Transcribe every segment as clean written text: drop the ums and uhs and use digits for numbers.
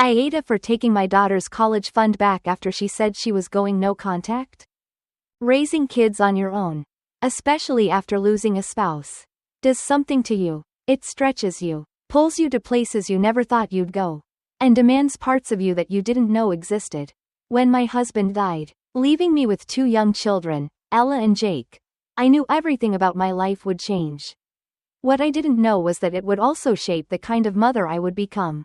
AITA for taking my daughter's college fund back after she said she was going no contact? Raising kids on your own, especially after losing a spouse, does something to you. It stretches you, pulls you to places you never thought you'd go, and demands parts of you that you didn't know existed. When my husband died, leaving me with 2 young children, Ella and Jake, I knew everything about my life would change. What I didn't know was that it would also shape the kind of mother I would become.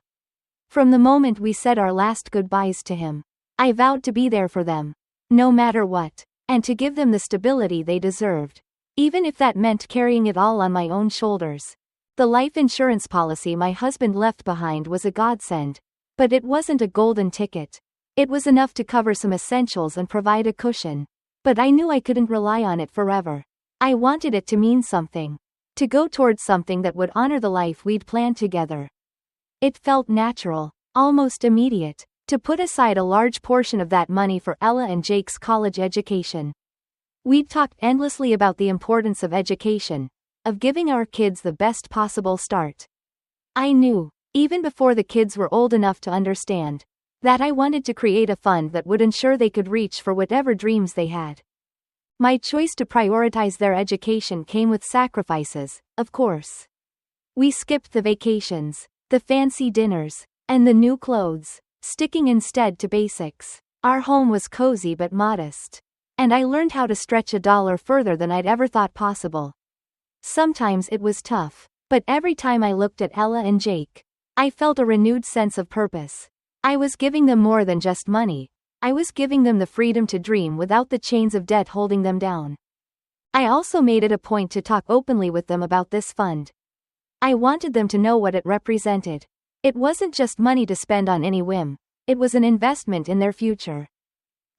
From the moment we said our last goodbyes to him, I vowed to be there for them, no matter what, and to give them the stability they deserved, even if that meant carrying it all on my own shoulders. The life insurance policy my husband left behind was a godsend, but it wasn't a golden ticket. It was enough to cover some essentials and provide a cushion, but I knew I couldn't rely on it forever. I wanted it to mean something, to go towards something that would honor the life we'd planned together. It felt natural, almost immediate, to put aside a large portion of that money for Ella and Jake's college education. We'd talked endlessly about the importance of education, of giving our kids the best possible start. I knew, even before the kids were old enough to understand, that I wanted to create a fund that would ensure they could reach for whatever dreams they had. My choice to prioritize their education came with sacrifices, of course. We skipped the vacations, the fancy dinners, and the new clothes, sticking instead to basics. Our home was cozy but modest, and I learned how to stretch $1 further than I'd ever thought possible. Sometimes it was tough, but every time I looked at Ella and Jake, I felt a renewed sense of purpose. I was giving them more than just money. I was giving them the freedom to dream without the chains of debt holding them down. I also made it a point to talk openly with them about this fund. I wanted them to know what it represented. It wasn't just money to spend on any whim, it was an investment in their future.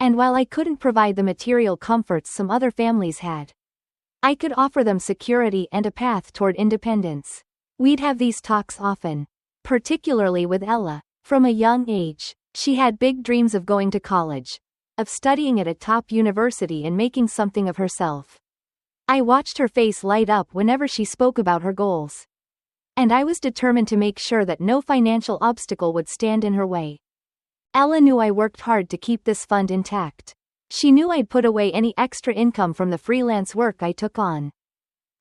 And while I couldn't provide the material comforts some other families had, I could offer them security and a path toward independence. We'd have these talks often, particularly with Ella. From a young age, she had big dreams of going to college, of studying at a top university and making something of herself. I watched her face light up whenever she spoke about her goals. And I was determined to make sure that no financial obstacle would stand in her way. Ella knew I worked hard to keep this fund intact. She knew I'd put away any extra income from the freelance work I took on.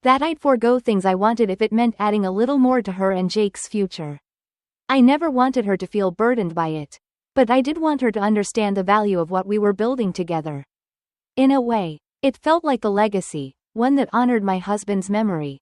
That I'd forego things I wanted if it meant adding a little more to her and Jake's future. I never wanted her to feel burdened by it, but I did want her to understand the value of what we were building together. In a way, it felt like a legacy, one that honored my husband's memory,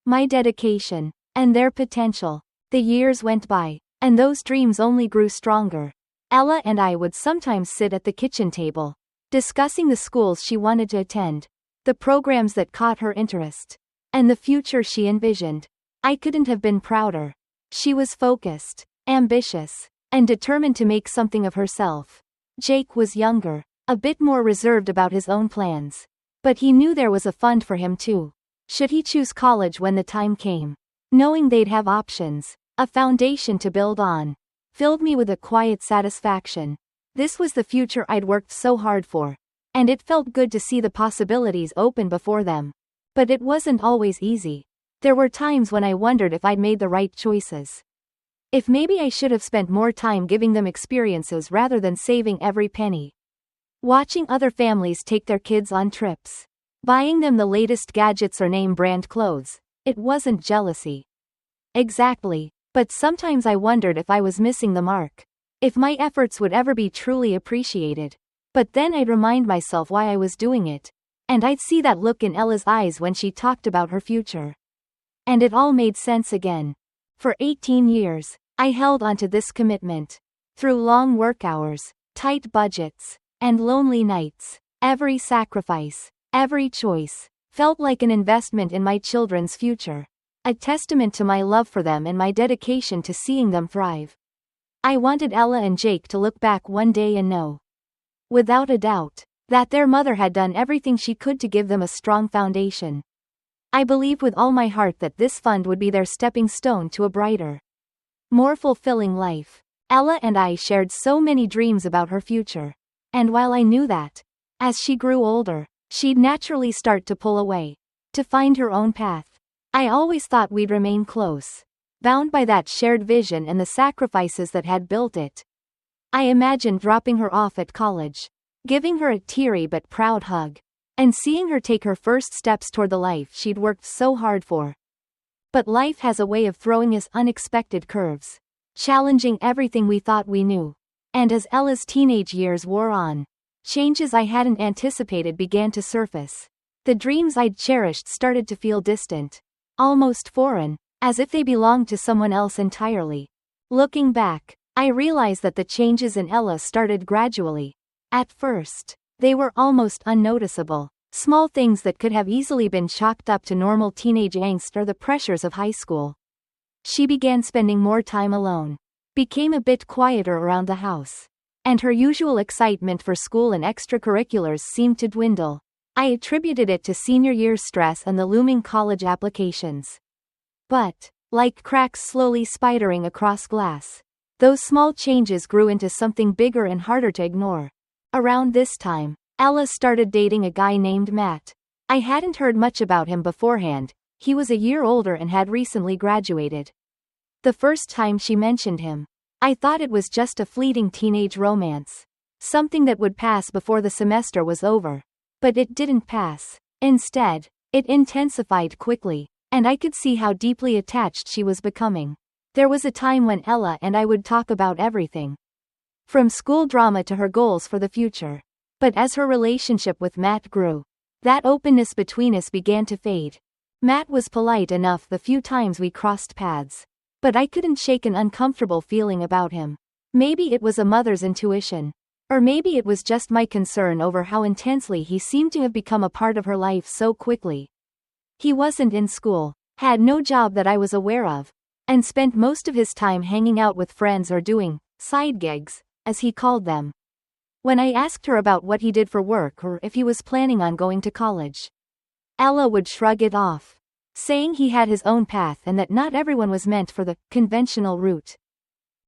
my dedication, and their potential. The years went by, and those dreams only grew stronger. Ella and I would sometimes sit at the kitchen table, discussing the schools she wanted to attend, the programs that caught her interest, and the future she envisioned. I couldn't have been prouder. She was focused, ambitious, and determined to make something of herself. Jake was younger, a bit more reserved about his own plans. But he knew there was a fund for him too, should he choose college when the time came. Knowing they'd have options, a foundation to build on, filled me with a quiet satisfaction. This was the future I'd worked so hard for, and it felt good to see the possibilities open before them. But it wasn't always easy. There were times when I wondered if I'd made the right choices. If maybe I should have spent more time giving them experiences rather than saving every penny. Watching other families take their kids on trips, buying them the latest gadgets or name-brand clothes, it wasn't jealousy. Exactly, but sometimes I wondered if I was missing the mark, if my efforts would ever be truly appreciated. But then I'd remind myself why I was doing it, and I'd see that look in Ella's eyes when she talked about her future. And it all made sense again. For 18 years, I held onto this commitment. Through long work hours, tight budgets, and lonely nights, every sacrifice, every choice, felt like an investment in my children's future, a testament to my love for them and my dedication to seeing them thrive. I wanted Ella and Jake to look back one day and know, without a doubt, that their mother had done everything she could to give them a strong foundation. I believed with all my heart that this fund would be their stepping stone to a brighter, more fulfilling life. Ella and I shared so many dreams about her future. And while I knew that, as she grew older, she'd naturally start to pull away, to find her own path, I always thought we'd remain close. bound by that shared vision and the sacrifices that had built it. I imagined dropping her off at college, giving her a teary but proud hug, and seeing her take her first steps toward the life she'd worked so hard for. But life has a way of throwing us unexpected curves, challenging everything we thought we knew. And as Ella's teenage years wore on, changes I hadn't anticipated began to surface. The dreams I'd cherished started to feel distant, almost foreign, as if they belonged to someone else entirely. Looking back, I realized that the changes in Ella started gradually. At first, they were almost unnoticeable, small things that could have easily been chalked up to normal teenage angst or the pressures of high school. She began spending more time alone, became a bit quieter around the house, and her usual excitement for school and extracurriculars seemed to dwindle. I attributed it to senior year stress and the looming college applications. But, like cracks slowly spidering across glass, those small changes grew into something bigger and harder to ignore. Around this time, Ella started dating a guy named Matt. I hadn't heard much about him beforehand. He was a year older and had recently graduated. The first time she mentioned him, I thought it was just a fleeting teenage romance, something that would pass before the semester was over. But it didn't pass. Instead, it intensified quickly, and I could see how deeply attached she was becoming. There was a time when Ella and I would talk about everything, from school drama to her goals for the future. But as her relationship with Matt grew, that openness between us began to fade. Matt was polite enough the few times we crossed paths, but I couldn't shake an uncomfortable feeling about him. Maybe it was a mother's intuition, or maybe it was just my concern over how intensely he seemed to have become a part of her life so quickly. He wasn't in school, had no job that I was aware of, and spent most of his time hanging out with friends or doing side gigs, as he called them. When I asked her about what he did for work or if he was planning on going to college, Ella would shrug it off, saying he had his own path and that not everyone was meant for the conventional route.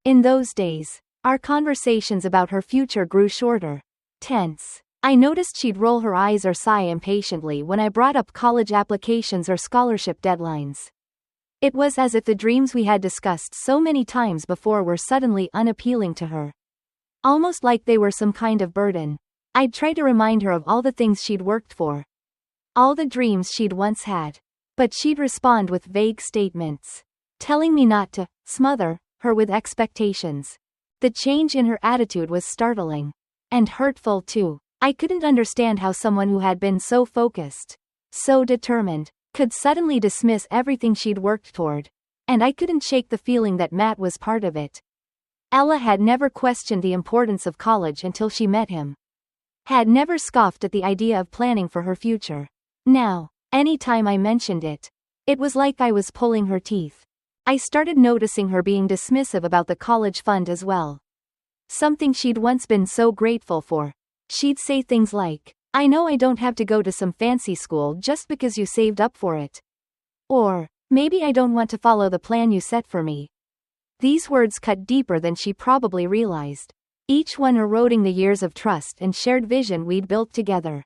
In those days, our conversations about her future grew shorter, tense. I noticed she'd roll her eyes or sigh impatiently when I brought up college applications or scholarship deadlines. It was as if the dreams we had discussed so many times before were suddenly unappealing to her. Almost like they were some kind of burden. I'd try to remind her of all the things she'd worked for, all the dreams she'd once had, but she'd respond with vague statements, telling me not to smother her with expectations. The change in her attitude was startling, and hurtful too. I couldn't understand how someone who had been so focused, so determined, could suddenly dismiss everything she'd worked toward, and I couldn't shake the feeling that Matt was part of it. Ella had never questioned the importance of college until she met him. Had never scoffed at the idea of planning for her future. Now, any time I mentioned it, it was like I was pulling her teeth. I started noticing her being dismissive about the college fund as well. Something she'd once been so grateful for. She'd say things like, "I know I don't have to go to some fancy school just because you saved up for it." Or, "Maybe I don't want to follow the plan you set for me." These words cut deeper than she probably realized, each one eroding the years of trust and shared vision we'd built together.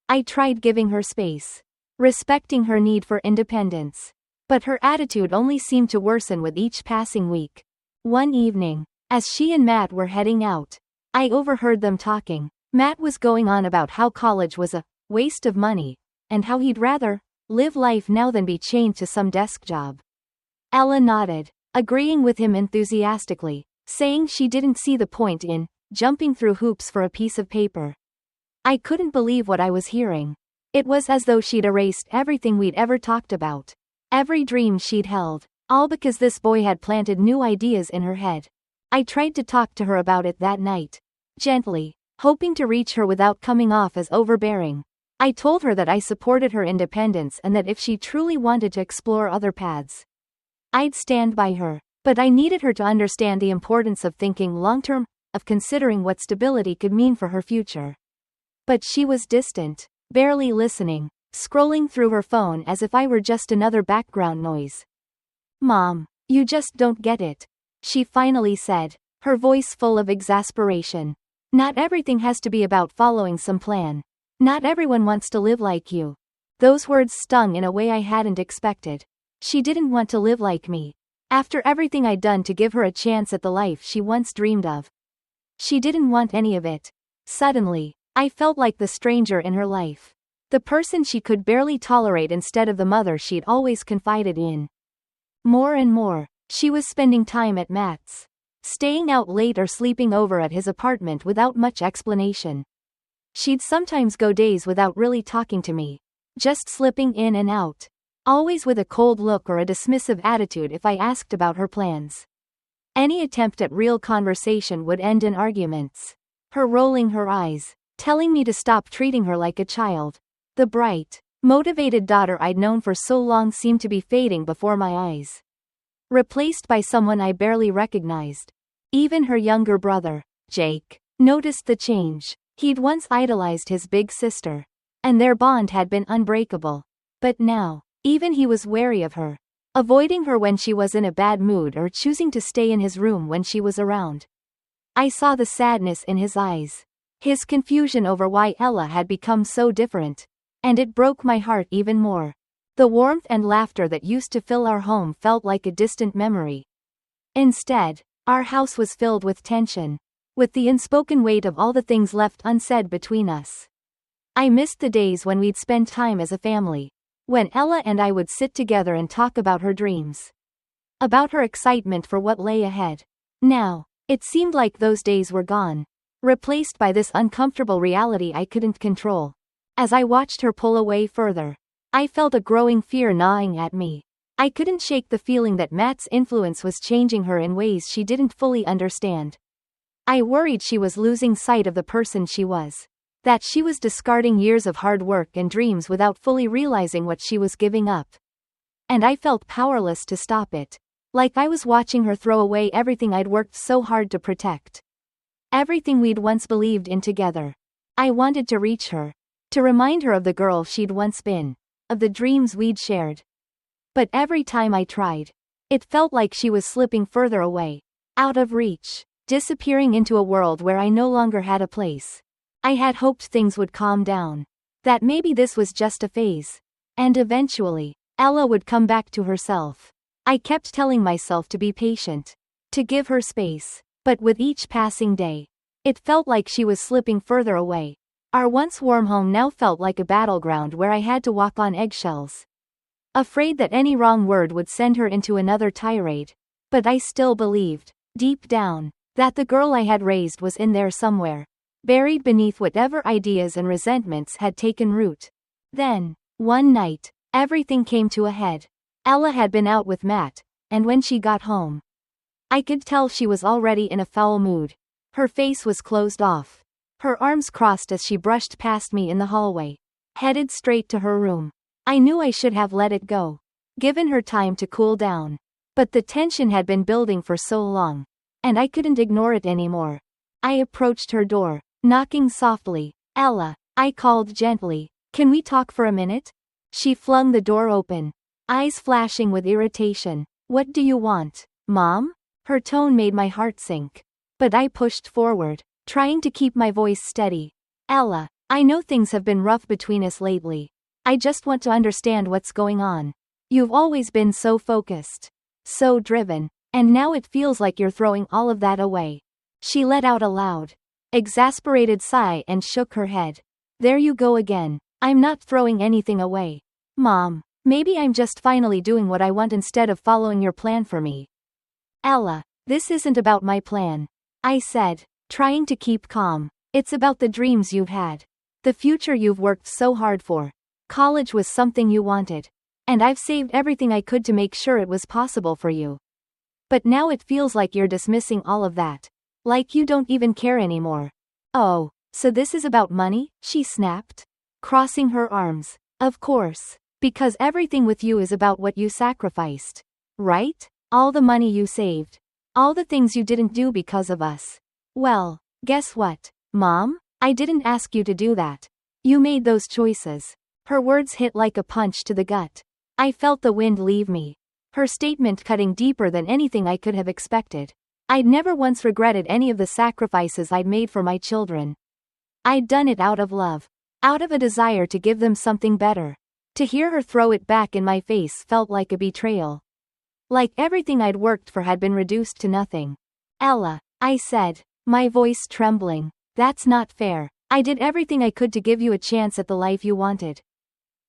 I tried giving her space, respecting her need for independence, but her attitude only seemed to worsen with each passing week. One evening, as she and Matt were heading out, I overheard them talking. Matt was going on about how college was a waste of money, and how he'd rather live life now than be chained to some desk job. Ella nodded, agreeing with him enthusiastically, saying she didn't see the point in jumping through hoops for a piece of paper. I couldn't believe what I was hearing. It was as though she'd erased everything we'd ever talked about, every dream she'd held, all because this boy had planted new ideas in her head. I tried to talk to her about it that night, gently, hoping to reach her without coming off as overbearing. I told her that I supported her independence and that if she truly wanted to explore other paths, I'd stand by her. But I needed her to understand the importance of thinking long-term, of considering what stability could mean for her future. But she was distant, barely listening, scrolling through her phone as if I were just another background noise. "Mom, you just don't get it," she finally said, her voice full of exasperation. "Not everything has to be about following some plan. Not everyone wants to live like you." Those words stung in a way I hadn't expected. She didn't want to live like me. After everything I'd done to give her a chance at the life she once dreamed of. She didn't want any of it. Suddenly, I felt like the stranger in her life. The person she could barely tolerate instead of the mother she'd always confided in. More and more, she was spending time at Matt's. Staying out late or sleeping over at his apartment without much explanation. She'd sometimes go days without really talking to me. Just slipping in and out. Always with a cold look or a dismissive attitude if I asked about her plans. Any attempt at real conversation would end in arguments. Her rolling her eyes, telling me to stop treating her like a child. The bright, motivated daughter I'd known for so long seemed to be fading before my eyes. Replaced by someone I barely recognized. Even her younger brother, Jake, noticed the change. He'd once idolized his big sister. And their bond had been unbreakable. But now, even he was wary of her. Avoiding her when she was in a bad mood or choosing to stay in his room when she was around. I saw the sadness in his eyes. His confusion over why Ella had become so different. And it broke my heart even more. The warmth and laughter that used to fill our home felt like a distant memory. Instead, our house was filled with tension. With the unspoken weight of all the things left unsaid between us. I missed the days when we'd spend time as a family. When Ella and I would sit together and talk about her dreams. About her excitement for what lay ahead. Now, it seemed like those days were gone. Replaced by this uncomfortable reality I couldn't control. As I watched her pull away further, I felt a growing fear gnawing at me. I couldn't shake the feeling that Matt's influence was changing her in ways she didn't fully understand. I worried she was losing sight of the person she was. That she was discarding years of hard work and dreams without fully realizing what she was giving up. And I felt powerless to stop it. Like I was watching her throw away everything I'd worked so hard to protect. Everything we'd once believed in together. I wanted to reach her. To remind her of the girl she'd once been. Of the dreams we'd shared. But every time I tried, it felt like she was slipping further away. Out of reach. Disappearing into a world where I no longer had a place. I had hoped things would calm down. That maybe this was just a phase. And eventually, Ella would come back to herself. I kept telling myself to be patient. To give her space. But with each passing day, it felt like she was slipping further away. Our once warm home now felt like a battleground where I had to walk on eggshells. Afraid that any wrong word would send her into another tirade. But I still believed, deep down, that the girl I had raised was in there somewhere. Buried beneath whatever ideas and resentments had taken root. Then, one night, everything came to a head. Ella had been out with Matt, and when she got home, I could tell she was already in a foul mood. Her face was closed off. Her arms crossed as she brushed past me in the hallway. Headed straight to her room. I knew I should have let it go. Given her time to cool down. But the tension had been building for so long. And I couldn't ignore it anymore. I approached her door. Knocking softly. Ella, I called gently. Can we talk for a minute? She flung the door open. Eyes flashing with irritation. What do you want, Mom? Her tone made my heart sink. But I pushed forward, trying to keep my voice steady. Ella, I know things have been rough between us lately. I just want to understand what's going on. You've always been so focused. So driven. And now it feels like you're throwing all of that away. She let out a loud, exasperated sigh and shook her head. There you go again. I'm not throwing anything away. Mom, maybe I'm just finally doing what I want instead of following your plan for me. Ella, this isn't about my plan. I said, trying to keep calm. It's about the dreams you've had. The future you've worked so hard for. College was something you wanted. And I've saved everything I could to make sure it was possible for you. But now it feels like you're dismissing all of that. Like you don't even care anymore. Oh, so this is about money? She snapped, crossing her arms. Of course, because everything with you is about what you sacrificed. Right? All the money you saved. All the things you didn't do because of us. Well, guess what, Mom? I didn't ask you to do that. You made those choices. Her words hit like a punch to the gut. I felt the wind leave me. Her statement cutting deeper than anything I could have expected. I'd never once regretted any of the sacrifices I'd made for my children. I'd done it out of love. Out of a desire to give them something better. To hear her throw it back in my face felt like a betrayal. Like everything I'd worked for had been reduced to nothing. Ella, I said, my voice trembling, that's not fair. I did everything I could to give you a chance at the life you wanted.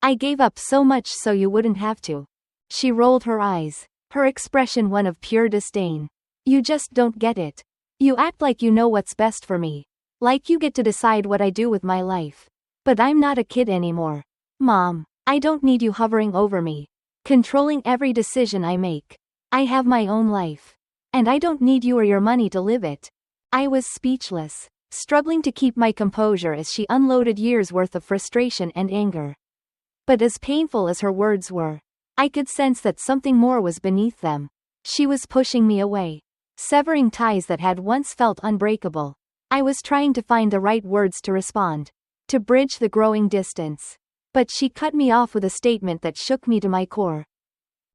I gave up so much so you wouldn't have to. She rolled her eyes, her expression one of pure disdain. You just don't get it. You act like you know what's best for me. Like you get to decide what I do with my life. But I'm not a kid anymore. Mom, I don't need you hovering over me, controlling every decision I make. I have my own life. And I don't need you or your money to live it. I was speechless, struggling to keep my composure as she unloaded years' worth of frustration and anger. But as painful as her words were, I could sense that something more was beneath them. She was pushing me away, severing ties that had once felt unbreakable. I was trying to find the right words to respond, to bridge the growing distance. But she cut me off with a statement that shook me to my core.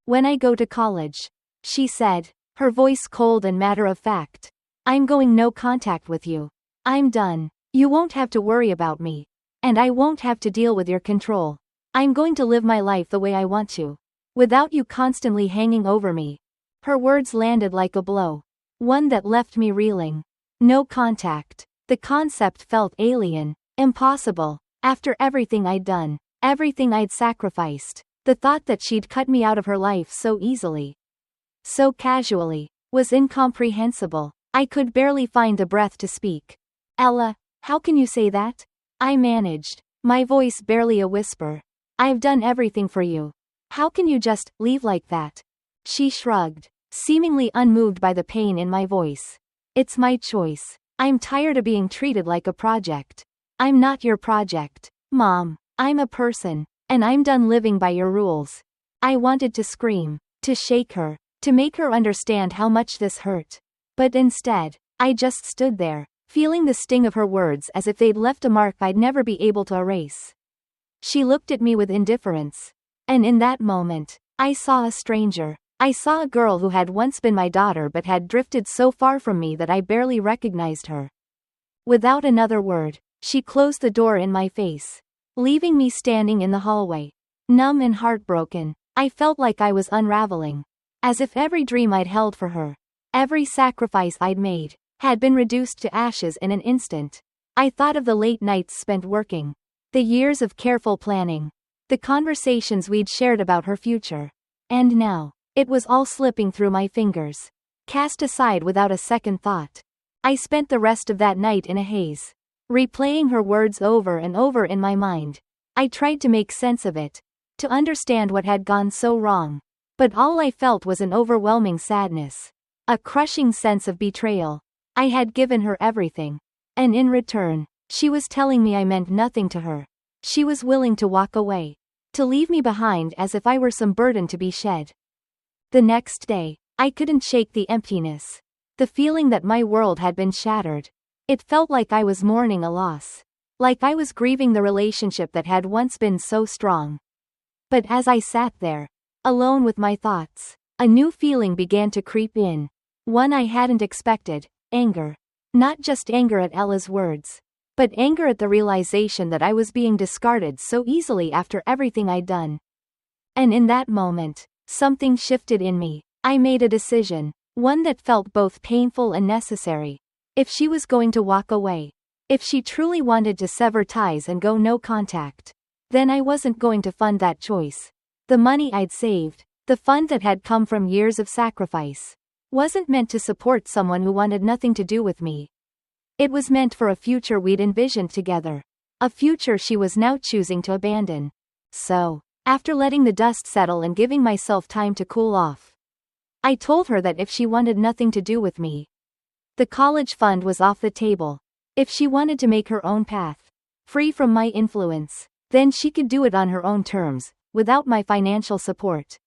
When I go to college, she said, her voice cold and matter-of-fact, I'm going no contact with you. I'm done. You won't have to worry about me. And I won't have to deal with your control. I'm going to live my life the way I want to, without you constantly hanging over me. Her words landed like a blow, one that left me reeling. No contact. The concept felt alien, impossible. After everything I'd done, everything I'd sacrificed, the thought that she'd cut me out of her life so easily, so casually, was incomprehensible. I could barely find the breath to speak. Ella, how can you say that? I managed, my voice barely a whisper. I've done everything for you. How can you just leave like that? She shrugged, seemingly unmoved by the pain in my voice. It's my choice. I'm tired of being treated like a project. I'm not your project, Mom. I'm a person, and I'm done living by your rules. I wanted to scream, to shake her, to make her understand how much this hurt. But instead, I just stood there, feeling the sting of her words as if they'd left a mark I'd never be able to erase. She looked at me with indifference. And in that moment, I saw a stranger. I saw a girl who had once been my daughter but had drifted so far from me that I barely recognized her. Without another word, she closed the door in my face, leaving me standing in the hallway. Numb and heartbroken, I felt like I was unraveling. As if every dream I'd held for her, every sacrifice I'd made, had been reduced to ashes in an instant. I thought of the late nights spent working, the years of careful planning, the conversations we'd shared about her future. And now, it was all slipping through my fingers, cast aside without a second thought. I spent the rest of that night in a haze, replaying her words over and over in my mind. I tried to make sense of it, to understand what had gone so wrong. But all I felt was an overwhelming sadness, a crushing sense of betrayal. I had given her everything, and in return, she was telling me I meant nothing to her. She was willing to walk away, to leave me behind as if I were some burden to be shed. The next day, I couldn't shake the emptiness, the feeling that my world had been shattered. It felt like I was mourning a loss, like I was grieving the relationship that had once been so strong. But as I sat there, alone with my thoughts, a new feeling began to creep in, one I hadn't expected: anger. Not just anger at Ella's words, but anger at the realization that I was being discarded so easily after everything I'd done. And in that moment, something shifted in me. I made a decision, one that felt both painful and necessary. If she was going to walk away, if she truly wanted to sever ties and go no contact, then I wasn't going to fund that choice. The money I'd saved, the fund that had come from years of sacrifice, wasn't meant to support someone who wanted nothing to do with me. It was meant for a future we'd envisioned together, a future she was now choosing to abandon. So, after letting the dust settle and giving myself time to cool off, I told her that if she wanted nothing to do with me, the college fund was off the table. If she wanted to make her own path, free from my influence, then she could do it on her own terms, without my financial support.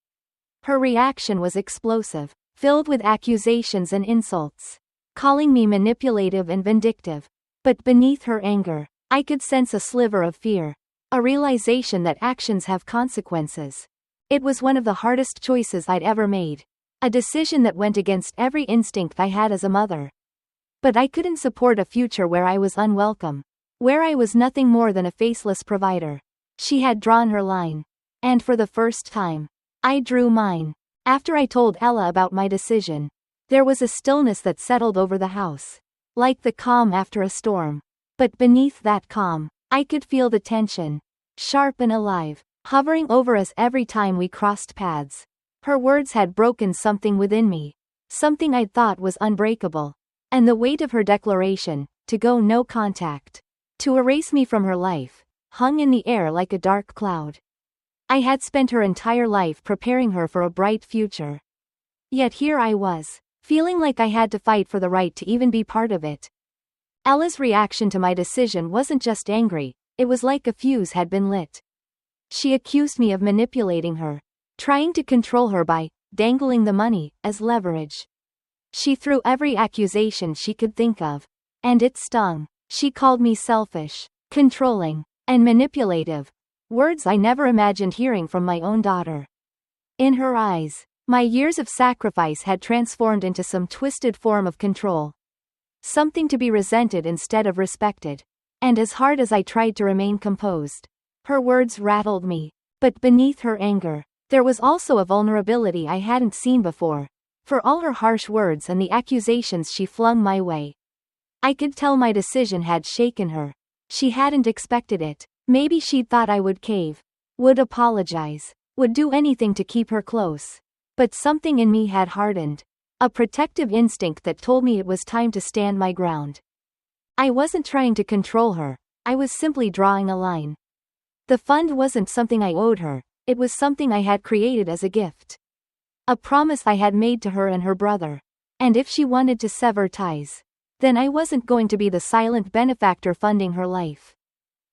Her reaction was explosive, filled with accusations and insults, calling me manipulative and vindictive. But beneath her anger, I could sense a sliver of fear, a realization that actions have consequences. It was one of the hardest choices I'd ever made, a decision that went against every instinct I had as a mother. But I couldn't support a future where I was unwelcome, where I was nothing more than a faceless provider. She had drawn her line, and for the first time, I drew mine. After I told Ella about my decision, there was a stillness that settled over the house, like the calm after a storm. But beneath that calm, I could feel the tension, sharp and alive, hovering over us every time we crossed paths. Her words had broken something within me, something I'd thought was unbreakable. And the weight of her declaration, to go no contact, to erase me from her life, hung in the air like a dark cloud. I had spent her entire life preparing her for a bright future. Yet here I was, feeling like I had to fight for the right to even be part of it. Ella's reaction to my decision wasn't just angry, it was like a fuse had been lit. She accused me of manipulating her, trying to control her by dangling the money as leverage. She threw every accusation she could think of, and it stung. She called me selfish, controlling, and manipulative, words I never imagined hearing from my own daughter. In her eyes, my years of sacrifice had transformed into some twisted form of control. Something to be resented instead of respected. And as hard as I tried to remain composed, her words rattled me. But beneath her anger, there was also a vulnerability I hadn't seen before. For all her harsh words and the accusations she flung my way, I could tell my decision had shaken her. She hadn't expected it. Maybe she'd thought I would cave, would apologize, would do anything to keep her close. But something in me had hardened. A protective instinct that told me it was time to stand my ground. I wasn't trying to control her, I was simply drawing a line. The fund wasn't something I owed her, it was something I had created as a gift. A promise I had made to her and her brother. And if she wanted to sever ties, then I wasn't going to be the silent benefactor funding her life.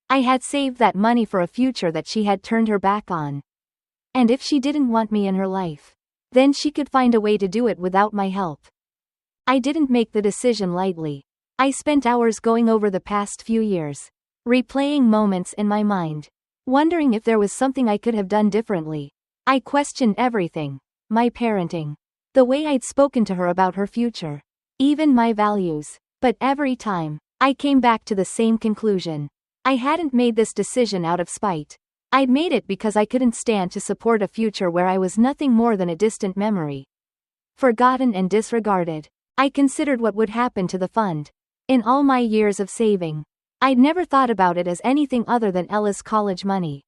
I had saved that money for a future that she had turned her back on. And if she didn't want me in her life, then she could find a way to do it without my help. I didn't make the decision lightly. I spent hours going over the past few years, replaying moments in my mind, wondering if there was something I could have done differently. I questioned everything, my parenting, the way I'd spoken to her about her future, even my values. But every time, I came back to the same conclusion. I hadn't made this decision out of spite. I'd made it because I couldn't stand to support a future where I was nothing more than a distant memory. Forgotten and disregarded. I considered what would happen to the fund. In all my years of saving, I'd never thought about it as anything other than Ella's college money.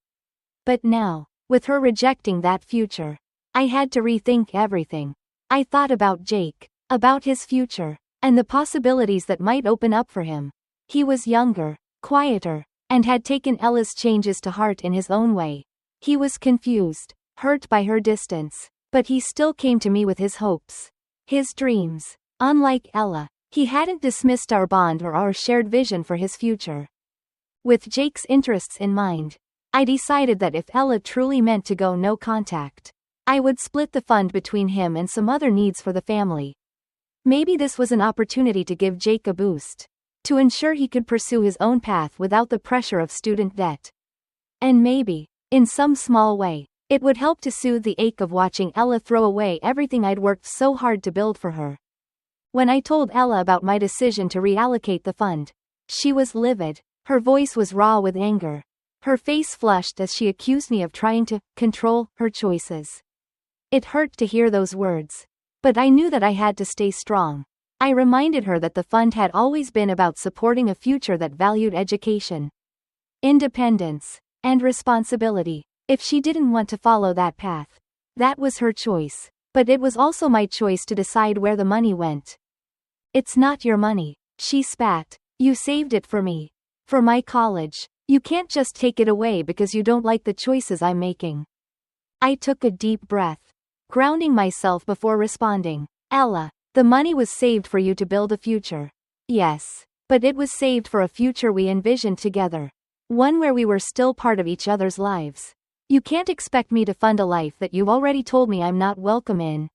But now, with her rejecting that future, I had to rethink everything. I thought about Jake, about his future, and the possibilities that might open up for him. He was younger, quieter, and had taken Ella's changes to heart in his own way. He was confused, hurt by her distance, but he still came to me with his hopes, his dreams. Unlike Ella, he hadn't dismissed our bond or our shared vision for his future. With Jake's interests in mind, I decided that if Ella truly meant to go no contact, I would split the fund between him and some other needs for the family. Maybe this was an opportunity to give Jake a boost, to ensure he could pursue his own path without the pressure of student debt. And maybe, in some small way, it would help to soothe the ache of watching Ella throw away everything I'd worked so hard to build for her. When I told Ella about my decision to reallocate the fund, she was livid. Her voice was raw with anger. Her face flushed as she accused me of trying to control her choices. It hurt to hear those words, but I knew that I had to stay strong. I reminded her that the fund had always been about supporting a future that valued education, independence, and responsibility. If she didn't want to follow that path, that was her choice, but it was also my choice to decide where the money went. It's not your money, she spat. You saved it for me. For my college. You can't just take it away because you don't like the choices I'm making. I took a deep breath, grounding myself before responding. Ella, the money was saved for you to build a future. Yes, but it was saved for a future we envisioned together. One where we were still part of each other's lives. You can't expect me to fund a life that you've already told me I'm not welcome in.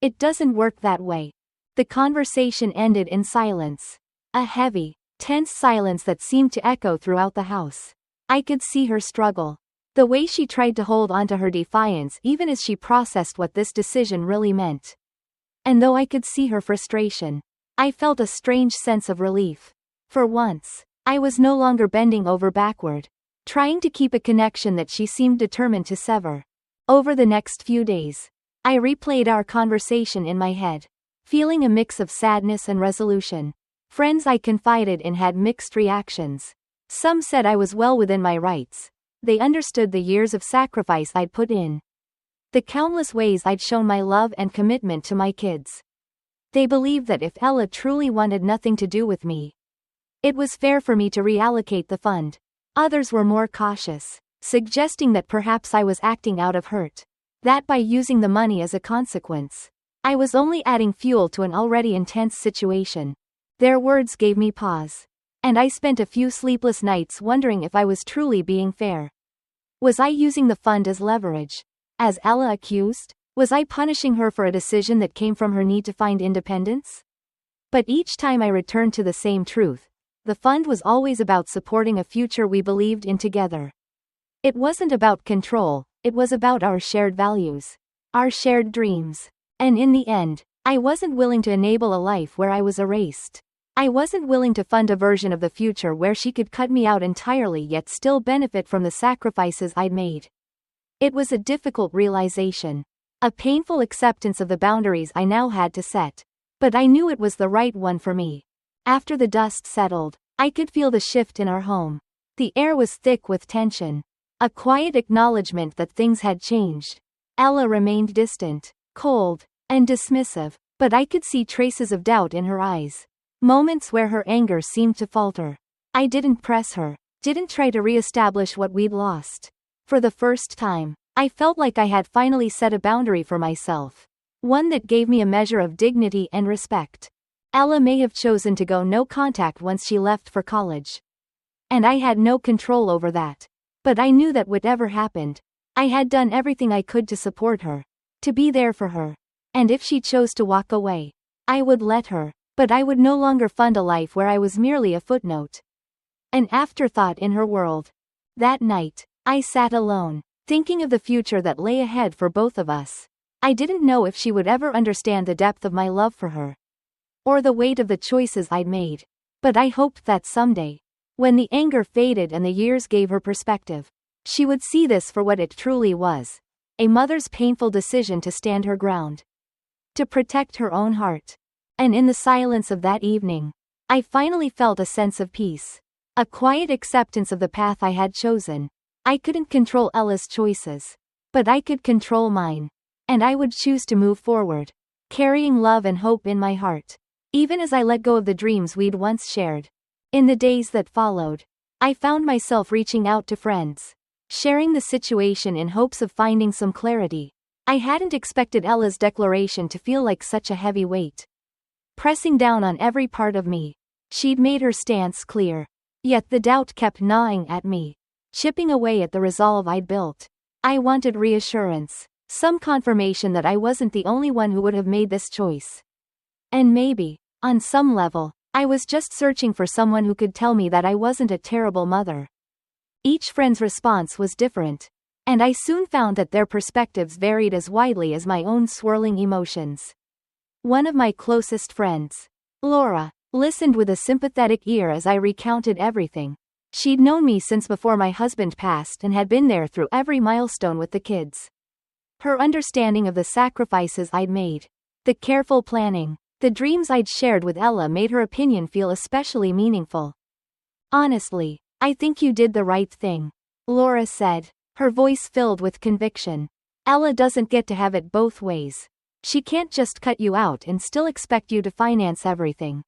It doesn't work that way. The conversation ended in silence. A heavy, tense silence that seemed to echo throughout the house. I could see her struggle. The way she tried to hold onto her defiance even as she processed what this decision really meant. And though I could see her frustration, I felt a strange sense of relief. For once, I was no longer bending over backward, trying to keep a connection that she seemed determined to sever. Over the next few days, I replayed our conversation in my head, feeling a mix of sadness and resolution. Friends I confided in had mixed reactions. Some said I was well within my rights. They understood the years of sacrifice I'd put in, the countless ways I'd shown my love and commitment to my kids. They believed that if Ella truly wanted nothing to do with me, it was fair for me to reallocate the fund. Others were more cautious, suggesting that perhaps I was acting out of hurt, that by using the money as a consequence, I was only adding fuel to an already intense situation. Their words gave me pause, and I spent a few sleepless nights wondering if I was truly being fair. Was I using the fund as leverage, as Ella accused? Was I punishing her for a decision that came from her need to find independence? But each time I returned to the same truth, the fund was always about supporting a future we believed in together. It wasn't about control, it was about our shared values, our shared dreams. And in the end, I wasn't willing to enable a life where I was erased. I wasn't willing to fund a version of the future where she could cut me out entirely yet still benefit from the sacrifices I'd made. It was a difficult realization, a painful acceptance of the boundaries I now had to set. But I knew it was the right one for me. After the dust settled, I could feel the shift in our home. The air was thick with tension, a quiet acknowledgement that things had changed. Ella remained distant, cold, and dismissive, but I could see traces of doubt in her eyes. Moments where her anger seemed to falter. I didn't press her, didn't try to re-establish what we'd lost. For the first time, I felt like I had finally set a boundary for myself, one that gave me a measure of dignity and respect. Ella may have chosen to go no contact once she left for college, and I had no control over that. But I knew that whatever happened, I had done everything I could to support her, to be there for her. And if she chose to walk away, I would let her, but I would no longer fund a life where I was merely a footnote, an afterthought in her world. That night, I sat alone, thinking of the future that lay ahead for both of us. I didn't know if she would ever understand the depth of my love for her, or the weight of the choices I'd made. But I hoped that someday, when the anger faded and the years gave her perspective, she would see this for what it truly was, a mother's painful decision to stand her ground, to protect her own heart. And in the silence of that evening, I finally felt a sense of peace, a quiet acceptance of the path I had chosen. I couldn't control Ella's choices, but I could control mine, and I would choose to move forward, carrying love and hope in my heart, even as I let go of the dreams we'd once shared. In the days that followed, I found myself reaching out to friends, sharing the situation in hopes of finding some clarity. I hadn't expected Ella's declaration to feel like such a heavy weight, pressing down on every part of me. She'd made her stance clear, yet the doubt kept gnawing at me, chipping away at the resolve I'd built. I wanted reassurance, some confirmation that I wasn't the only one who would have made this choice. And maybe, on some level, I was just searching for someone who could tell me that I wasn't a terrible mother. Each friend's response was different, and I soon found that their perspectives varied as widely as my own swirling emotions. One of my closest friends, Laura, listened with a sympathetic ear as I recounted everything. She'd known me since before my husband passed and had been there through every milestone with the kids. Her understanding of the sacrifices I'd made, the careful planning, the dreams I'd shared with Ella made her opinion feel especially meaningful. "Honestly, I think you did the right thing," Laura said, her voice filled with conviction. "Ella doesn't get to have it both ways. She can't just cut you out and still expect you to finance everything.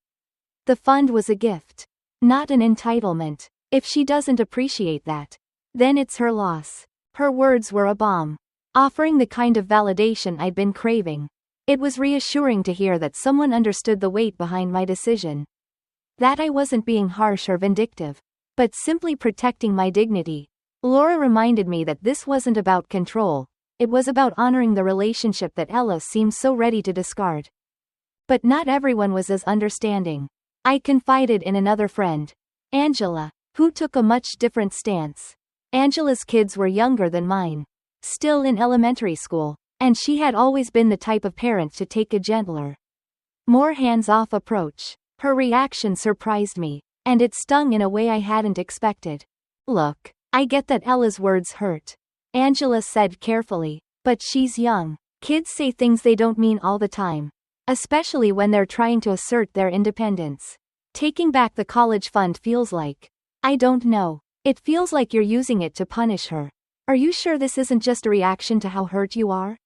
The fund was a gift, not an entitlement. If she doesn't appreciate that, then it's her loss." Her words were a balm, offering the kind of validation I'd been craving. It was reassuring to hear that someone understood the weight behind my decision, that I wasn't being harsh or vindictive, but simply protecting my dignity. Laura reminded me that this wasn't about control, it was about honoring the relationship that Ella seemed so ready to discard. But not everyone was as understanding. I confided in another friend, Angela, who took a much different stance. Angela's kids were younger than mine, still in elementary school, and she had always been the type of parent to take a gentler, more hands-off approach. Her reaction surprised me, and it stung in a way I hadn't expected. "Look, I get that Ella's words hurt," Angela said carefully, "but she's young. Kids say things they don't mean all the time, especially when they're trying to assert their independence. Taking back the college fund feels like, I don't know. It feels like you're using it to punish her. Are you sure this isn't just a reaction to how hurt you are?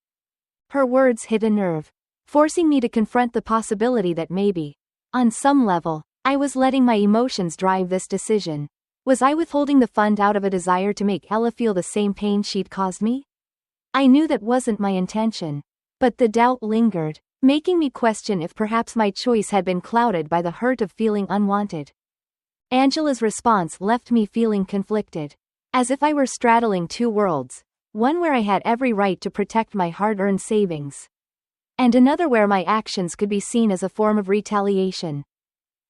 Her words hit a nerve, forcing me to confront the possibility that maybe, on some level, I was letting my emotions drive this decision. Was I withholding the fund out of a desire to make Ella feel the same pain she'd caused me? I knew that wasn't my intention, but the doubt lingered, making me question if perhaps my choice had been clouded by the hurt of feeling unwanted. Angela's response left me feeling conflicted, as if I were straddling two worlds, one where I had every right to protect my hard-earned savings, and another where my actions could be seen as a form of retaliation.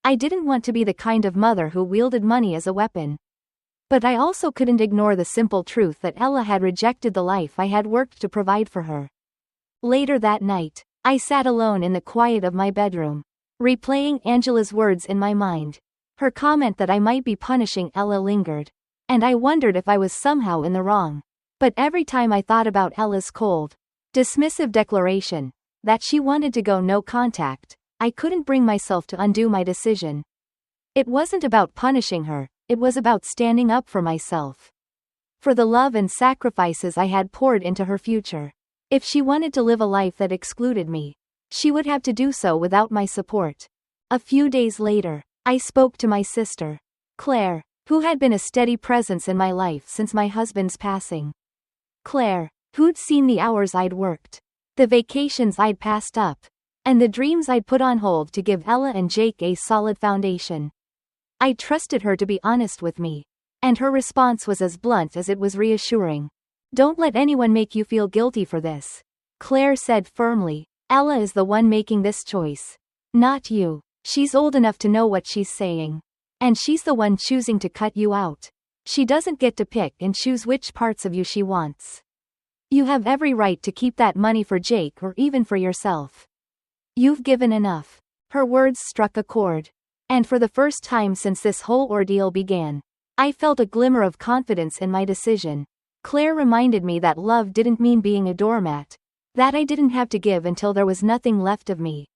I didn't want to be the kind of mother who wielded money as a weapon. But I also couldn't ignore the simple truth that Ella had rejected the life I had worked to provide for her. Later that night, I sat alone in the quiet of my bedroom, replaying Angela's words in my mind. Her comment that I might be punishing Ella lingered, and I wondered if I was somehow in the wrong. But every time I thought about Ella's cold, dismissive declaration that she wanted to go no contact, I couldn't bring myself to undo my decision. It wasn't about punishing her, it was about standing up for myself. For the love and sacrifices I had poured into her future. If she wanted to live a life that excluded me, she would have to do so without my support. A few days later, I spoke to my sister, Claire, who had been a steady presence in my life since my husband's passing. Claire, who'd seen the hours I'd worked, the vacations I'd passed up, and the dreams I'd put on hold to give Ella and Jake a solid foundation. I trusted her to be honest with me, and her response was as blunt as it was reassuring. Don't let anyone make you feel guilty for this, Claire said firmly. Ella is the one making this choice, not you. She's old enough to know what she's saying. And she's the one choosing to cut you out. She doesn't get to pick and choose which parts of you she wants. You have every right to keep that money for Jake or even for yourself. You've given enough. Her words struck a chord. And for the first time since this whole ordeal began, I felt a glimmer of confidence in my decision. Claire reminded me that love didn't mean being a doormat, that I didn't have to give until there was nothing left of me.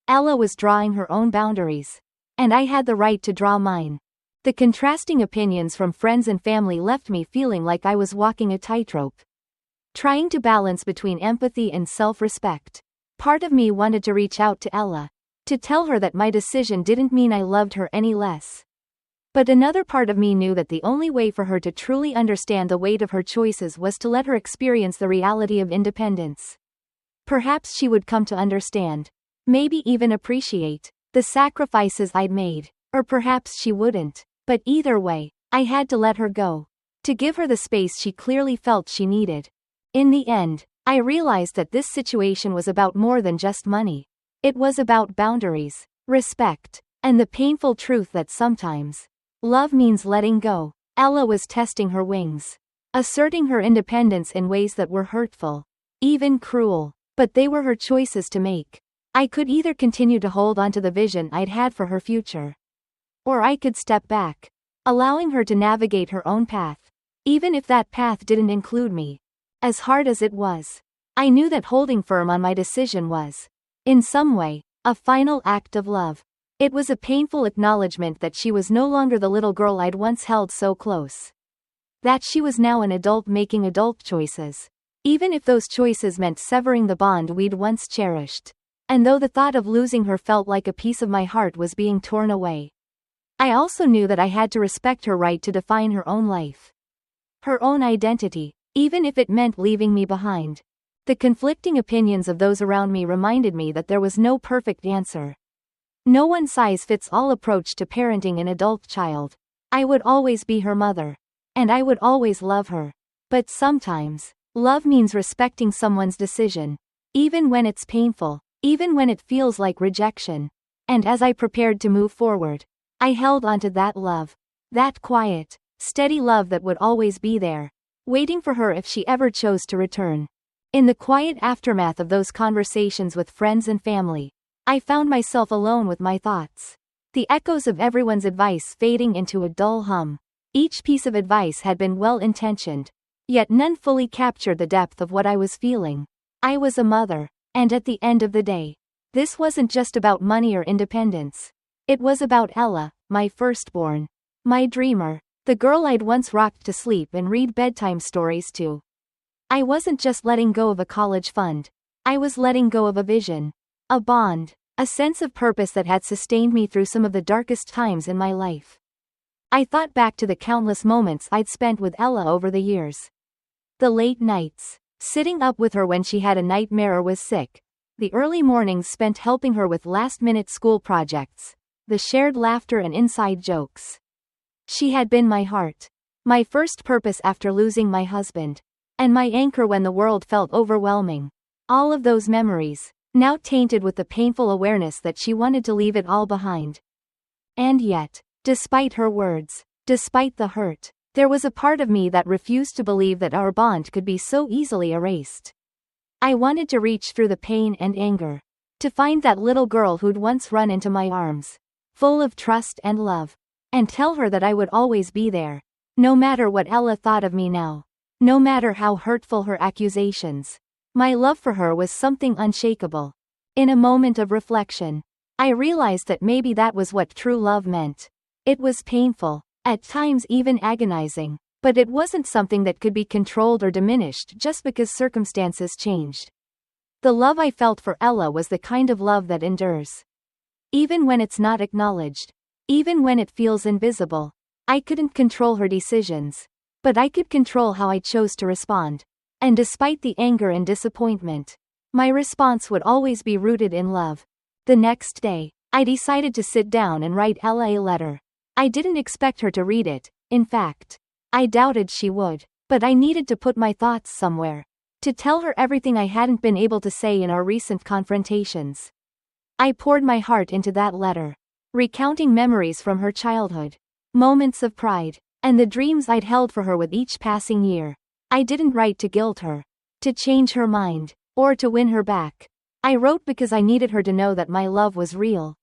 Ella was drawing her own boundaries, and I had the right to draw mine. The contrasting opinions from friends and family left me feeling like I was walking a tightrope, trying to balance between empathy and self-respect. Part of me wanted to reach out to Ella, to tell her that my decision didn't mean I loved her any less. But another part of me knew that the only way for her to truly understand the weight of her choices was to let her experience the reality of independence. Perhaps she would come to understand, maybe even appreciate, the sacrifices I'd made, or perhaps she wouldn't. But either way, I had to let her go, to give her the space she clearly felt she needed. In the end, I realized that this situation was about more than just money. It was about boundaries, respect, and the painful truth that sometimes, love means letting go. Ella was testing her wings, asserting her independence in ways that were hurtful, even cruel, but they were her choices to make. I could either continue to hold onto the vision I'd had for her future, or I could step back, allowing her to navigate her own path, even if that path didn't include me. As hard as it was, I knew that holding firm on my decision was, in some way, a final act of love. It was a painful acknowledgement that she was no longer the little girl I'd once held so close. That she was now an adult making adult choices, even if those choices meant severing the bond we'd once cherished. And though the thought of losing her felt like a piece of my heart was being torn away, I also knew that I had to respect her right to define her own life, her own identity, even if it meant leaving me behind. The conflicting opinions of those around me reminded me that there was no perfect answer. No one-size-fits-all approach to parenting an adult child. I would always be her mother, and I would always love her. But sometimes, love means respecting someone's decision, even when it's painful, even when it feels like rejection. And as I prepared to move forward, I held onto that love, that quiet, steady love that would always be there, waiting for her if she ever chose to return. In the quiet aftermath of those conversations with friends and family, I found myself alone with my thoughts. The echoes of everyone's advice fading into a dull hum. Each piece of advice had been well-intentioned, yet none fully captured the depth of what I was feeling. I was a mother, and at the end of the day, this wasn't just about money or independence. It was about Ella, my firstborn. My dreamer. The girl I'd once rocked to sleep and read bedtime stories to. I wasn't just letting go of a college fund. I was letting go of a vision. A bond. A sense of purpose that had sustained me through some of the darkest times in my life. I thought back to the countless moments I'd spent with Ella over the years. The late nights, sitting up with her when she had a nightmare or was sick. The early mornings spent helping her with last-minute school projects. The shared laughter and inside jokes. She had been my heart. My first purpose after losing my husband. And my anchor when the world felt overwhelming. All of those memories, now tainted with the painful awareness that she wanted to leave it all behind. And yet, despite her words, despite the hurt, there was a part of me that refused to believe that our bond could be so easily erased. I wanted to reach through the pain and anger. To find that little girl who'd once run into my arms, full of trust and love, and tell her that I would always be there, no matter what Ella thought of me now, no matter how hurtful her accusations. My love for her was something unshakable. In a moment of reflection, I realized that maybe that was what true love meant. It was painful, at times even agonizing, but it wasn't something that could be controlled or diminished just because circumstances changed. The love I felt for Ella was the kind of love that endures. Even when it's not acknowledged, even when it feels invisible. I couldn't control her decisions, but I could control how I chose to respond. And despite the anger and disappointment, my response would always be rooted in love. The next day, I decided to sit down and write Ella a letter. I didn't expect her to read it, in fact. I doubted she would, but I needed to put my thoughts somewhere. To tell her everything I hadn't been able to say in our recent confrontations. I poured my heart into that letter, recounting memories from her childhood, moments of pride, and the dreams I'd held for her with each passing year. I didn't write to guilt her, to change her mind, or to win her back. I wrote because I needed her to know that my love was real.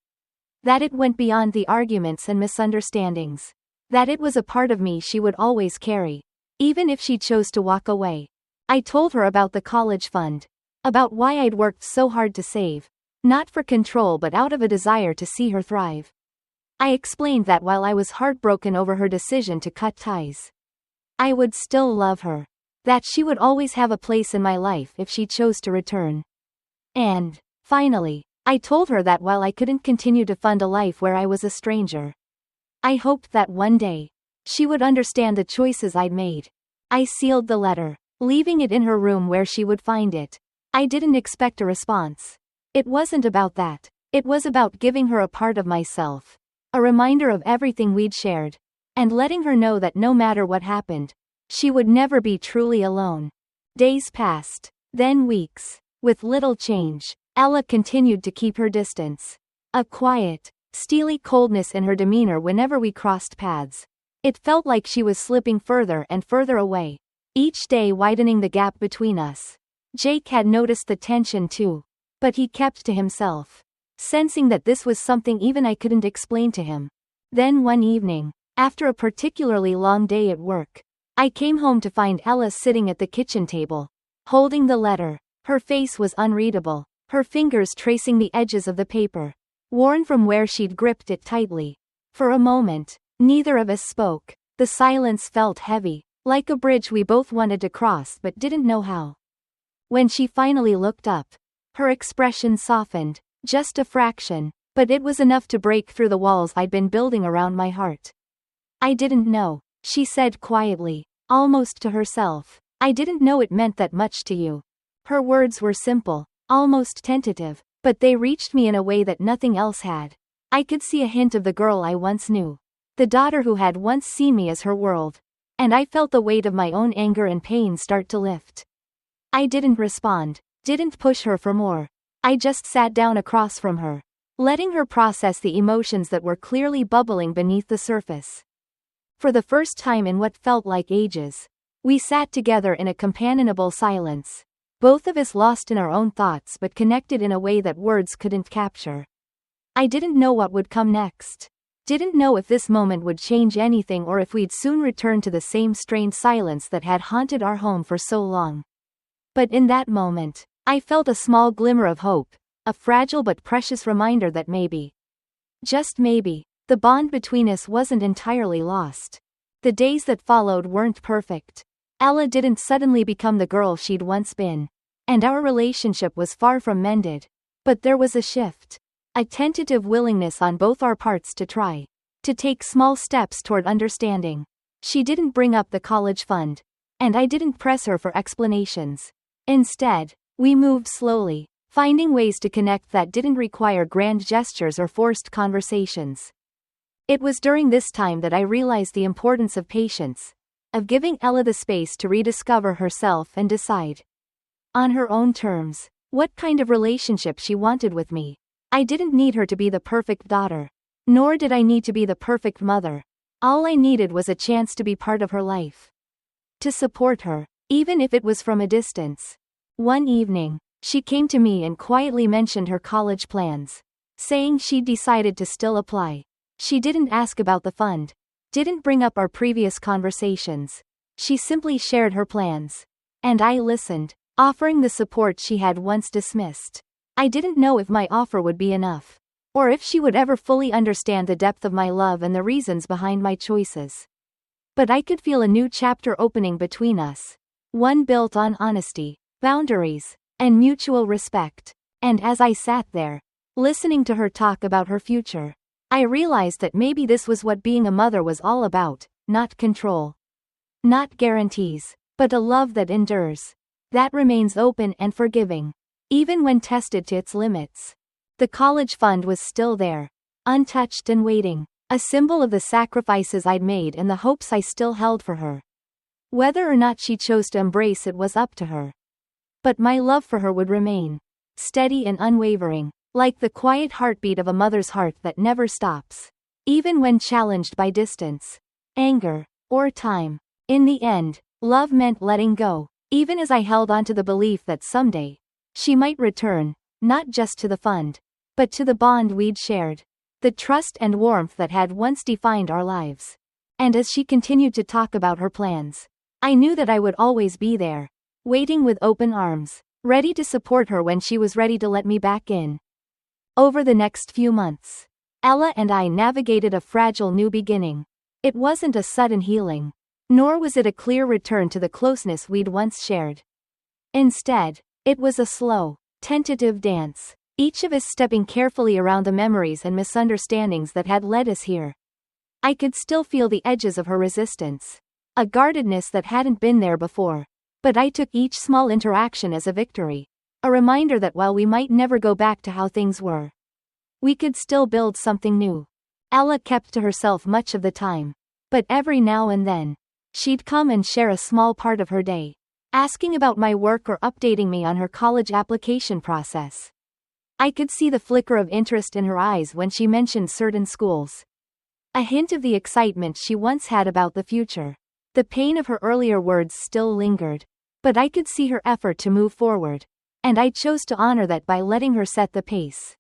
That it went beyond the arguments and misunderstandings. That it was a part of me she would always carry, even if she chose to walk away. I told her about the college fund. About why I'd worked so hard to save. Not for control but out of a desire to see her thrive. I explained that while I was heartbroken over her decision to cut ties, I would still love her. That she would always have a place in my life if she chose to return. And, finally, I told her that while I couldn't continue to fund a life where I was a stranger, I hoped that one day, she would understand the choices I'd made. I sealed the letter, leaving it in her room where she would find it. I didn't expect a response. It wasn't about that. It was about giving her a part of myself. A reminder of everything we'd shared. And letting her know that no matter what happened, she would never be truly alone. Days passed, then weeks. With little change, Ella continued to keep her distance. A quiet, steely coldness in her demeanor whenever we crossed paths. It felt like she was slipping further and further away, each day widening the gap between us. Jake had noticed the tension too, but he kept to himself, sensing that this was something even I couldn't explain to him. Then one evening, after a particularly long day at work, I came home to find Ella sitting at the kitchen table, holding the letter. Her face was unreadable, her fingers tracing the edges of the paper, worn from where she'd gripped it tightly. For a moment, neither of us spoke. The silence felt heavy, like a bridge we both wanted to cross but didn't know how. When she finally looked up, her expression softened, just a fraction, but it was enough to break through the walls I'd been building around my heart. I didn't know, she said quietly, almost to herself. I didn't know it meant that much to you. Her words were simple, almost tentative, but they reached me in a way that nothing else had. I could see a hint of the girl I once knew. The daughter who had once seen me as her world. And I felt the weight of my own anger and pain start to lift. I didn't respond, didn't push her for more. I just sat down across from her, letting her process the emotions that were clearly bubbling beneath the surface. For the first time in what felt like ages, we sat together in a companionable silence. Both of us lost in our own thoughts but connected in a way that words couldn't capture. I didn't know what would come next. Didn't know if this moment would change anything or if we'd soon return to the same strained silence that had haunted our home for so long. But in that moment, I felt a small glimmer of hope, a fragile but precious reminder that maybe, just maybe, the bond between us wasn't entirely lost. The days that followed weren't perfect. Ella didn't suddenly become the girl she'd once been. And our relationship was far from mended. But there was a shift. A tentative willingness on both our parts to try. To take small steps toward understanding. She didn't bring up the college fund. And I didn't press her for explanations. Instead, we moved slowly, finding ways to connect that didn't require grand gestures or forced conversations. It was during this time that I realized the importance of patience, of giving Ella the space to rediscover herself and decide, on her own terms, what kind of relationship she wanted with me. I didn't need her to be the perfect daughter, nor did I need to be the perfect mother. All I needed was a chance to be part of her life. To support her, even if it was from a distance. One evening, she came to me and quietly mentioned her college plans, saying she'd decided to still apply. She didn't ask about the fund, didn't bring up our previous conversations. She simply shared her plans. And I listened, offering the support she had once dismissed. I didn't know if my offer would be enough, or if she would ever fully understand the depth of my love and the reasons behind my choices. But I could feel a new chapter opening between us. One built on honesty, boundaries, and mutual respect. And as I sat there, listening to her talk about her future, I realized that maybe this was what being a mother was all about, not control. Not guarantees, but a love that endures. That remains open and forgiving, even when tested to its limits. The college fund was still there, untouched and waiting, a symbol of the sacrifices I'd made and the hopes I still held for her. Whether or not she chose to embrace it was up to her. But my love for her would remain, steady and unwavering. Like the quiet heartbeat of a mother's heart that never stops, even when challenged by distance, anger, or time. In the end, love meant letting go, even as I held on to the belief that someday, she might return, not just to the fund, but to the bond we'd shared, the trust and warmth that had once defined our lives. And as she continued to talk about her plans, I knew that I would always be there, waiting with open arms, ready to support her when she was ready to let me back in. Over the next few months, Ella and I navigated a fragile new beginning. It wasn't a sudden healing, nor was it a clear return to the closeness we'd once shared. Instead, it was a slow, tentative dance, each of us stepping carefully around the memories and misunderstandings that had led us here. I could still feel the edges of her resistance, a guardedness that hadn't been there before, but I took each small interaction as a victory. A reminder that while we might never go back to how things were, we could still build something new. Ella kept to herself much of the time, but every now and then, she'd come and share a small part of her day, asking about my work or updating me on her college application process. I could see the flicker of interest in her eyes when she mentioned certain schools. A hint of the excitement she once had about the future. The pain of her earlier words still lingered, but I could see her effort to move forward. And I chose to honor that by letting her set the pace.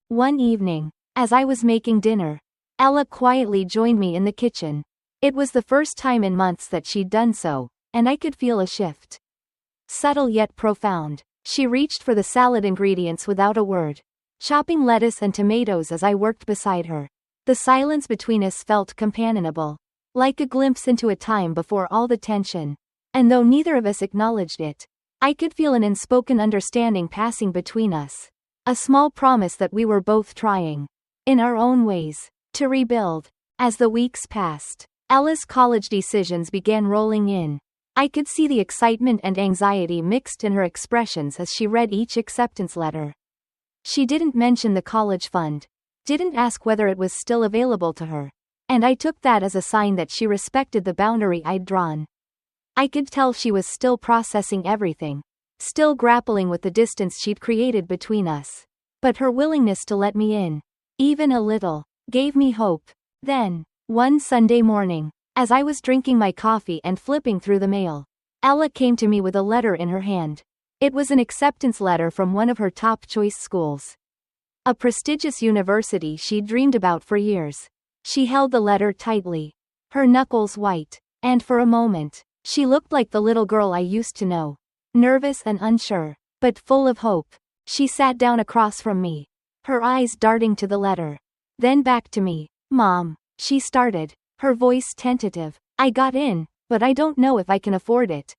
One evening, as I was making dinner, Ella quietly joined me in the kitchen. It was the first time in months that she'd done so, and I could feel a shift. Subtle yet profound, she reached for the salad ingredients without a word, chopping lettuce and tomatoes as I worked beside her. The silence between us felt companionable, like a glimpse into a time before all the tension. And though neither of us acknowledged it, I could feel an unspoken understanding passing between us. A small promise that we were both trying, in our own ways, to rebuild. As the weeks passed, Ella's college decisions began rolling in. I could see the excitement and anxiety mixed in her expressions as she read each acceptance letter. She didn't mention the college fund, didn't ask whether it was still available to her, and I took that as a sign that she respected the boundary I'd drawn. I could tell she was still processing everything, still grappling with the distance she'd created between us. But her willingness to let me in, even a little, gave me hope. Then, one Sunday morning, as I was drinking my coffee and flipping through the mail, Ella came to me with a letter in her hand. It was an acceptance letter from one of her top choice schools, a prestigious university she'd dreamed about for years. She held the letter tightly, her knuckles white, and for a moment, she looked like the little girl I used to know, nervous and unsure. but full of hope. She sat down across from me, her eyes darting to the letter. Then back to me. Mom, she started, her voice tentative. I got in, but I don't know if I can afford it.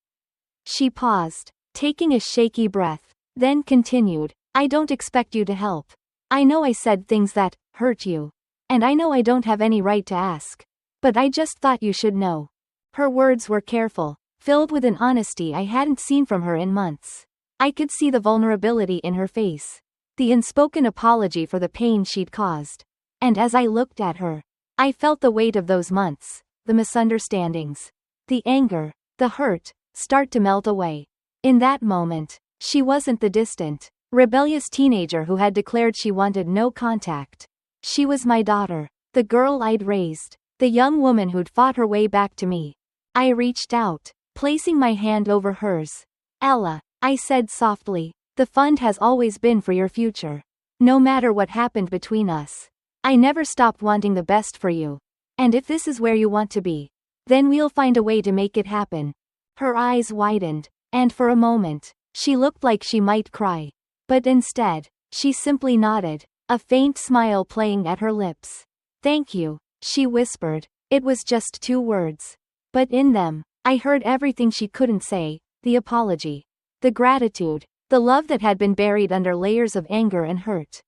She paused, taking a shaky breath, then continued, I don't expect you to help. I know I said things that hurt you. And I know I don't have any right to ask. But I just thought you should know. Her words were careful, filled with an honesty I hadn't seen from her in months. I could see the vulnerability in her face, the unspoken apology for the pain she'd caused. And as I looked at her, I felt the weight of those months, the misunderstandings, the anger, the hurt, start to melt away. In that moment, she wasn't the distant, rebellious teenager who had declared she wanted no contact. She was my daughter, the girl I'd raised, the young woman who'd fought her way back to me. I reached out, placing my hand over hers. Ella, I said softly, the fund has always been for your future. No matter what happened between us, I never stopped wanting the best for you. And if this is where you want to be, then we'll find a way to make it happen. Her eyes widened, and for a moment, she looked like she might cry. But instead, she simply nodded, a faint smile playing at her lips. Thank you, she whispered. It was just 2 words. But in them, I heard everything she couldn't say, the apology, the gratitude, the love that had been buried under layers of anger and hurt.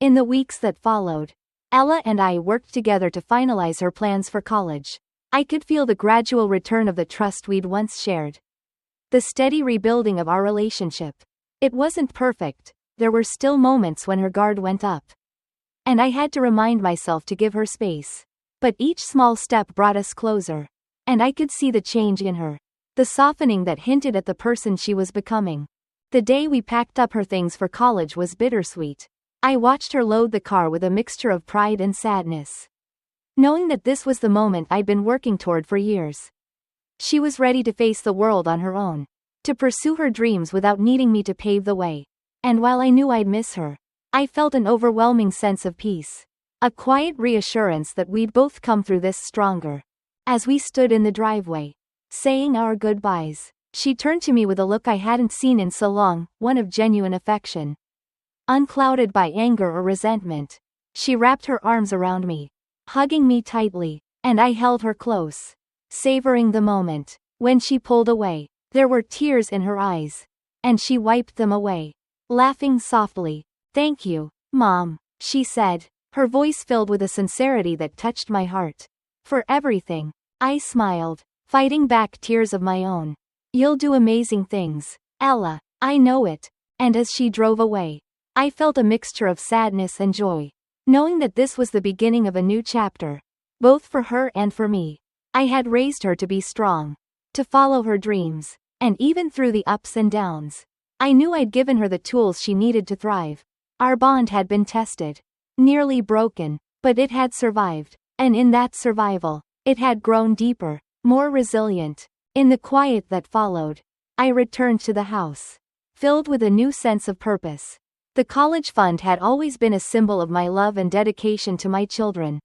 In the weeks that followed, Ella and I worked together to finalize her plans for college. I could feel the gradual return of the trust we'd once shared. The steady rebuilding of our relationship. It wasn't perfect, there were still moments when her guard went up. And I had to remind myself to give her space. But each small step brought us closer. And I could see the change in her. The softening that hinted at the person she was becoming. The day we packed up her things for college was bittersweet. I watched her load the car with a mixture of pride and sadness, knowing that this was the moment I'd been working toward for years. She was ready to face the world on her own, to pursue her dreams without needing me to pave the way. And while I knew I'd miss her, I felt an overwhelming sense of peace, a quiet reassurance that we'd both come through this stronger. As we stood in the driveway, saying our goodbyes, she turned to me with a look I hadn't seen in so long, one of genuine affection. Unclouded by anger or resentment, she wrapped her arms around me, hugging me tightly, and I held her close, savoring the moment. When she pulled away, there were tears in her eyes, and she wiped them away, laughing softly. Thank you, Mom, she said, her voice filled with a sincerity that touched my heart. For everything. I smiled, fighting back tears of my own. You'll do amazing things, Ella, I know it. And as she drove away, I felt a mixture of sadness and joy, knowing that this was the beginning of a new chapter, both for her and for me. I had raised her to be strong, to follow her dreams, and even through the ups and downs, I knew I'd given her the tools she needed to thrive. Our bond had been tested, nearly broken, but it had survived, and in that survival, it had grown deeper, more resilient. In the quiet that followed, I returned to the house, filled with a new sense of purpose. The college fund had always been a symbol of my love and dedication to my children.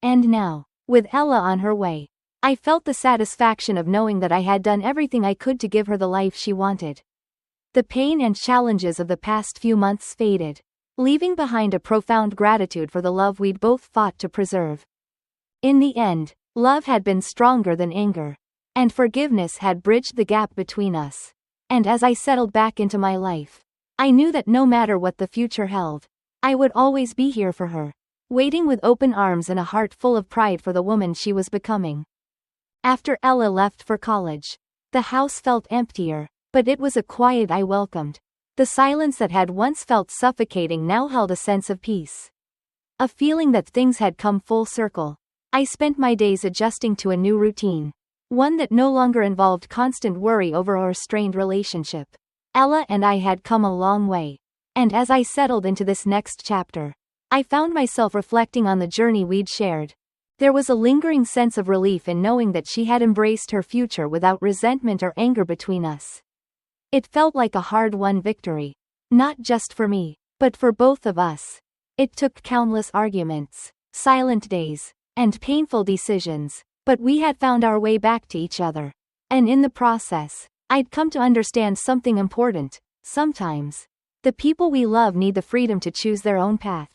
And now, with Ella on her way, I felt the satisfaction of knowing that I had done everything I could to give her the life she wanted. The pain and challenges of the past few months faded, leaving behind a profound gratitude for the love we'd both fought to preserve. In the end, love had been stronger than anger, and forgiveness had bridged the gap between us. And as I settled back into my life, I knew that no matter what the future held, I would always be here for her, waiting with open arms and a heart full of pride for the woman she was becoming. After Ella left for college, the house felt emptier, but it was a quiet I welcomed. The silence that had once felt suffocating now held a sense of peace. A feeling that things had come full circle. I spent my days adjusting to a new routine, one that no longer involved constant worry over our strained relationship. Ella and I had come a long way, and as I settled into this next chapter, I found myself reflecting on the journey we'd shared. There was a lingering sense of relief in knowing that she had embraced her future without resentment or anger between us. It felt like a hard-won victory, not just for me, but for both of us. It took countless arguments, silent days, and painful decisions, but we had found our way back to each other. And in the process, I'd come to understand something important. Sometimes, the people we love need the freedom to choose their own path,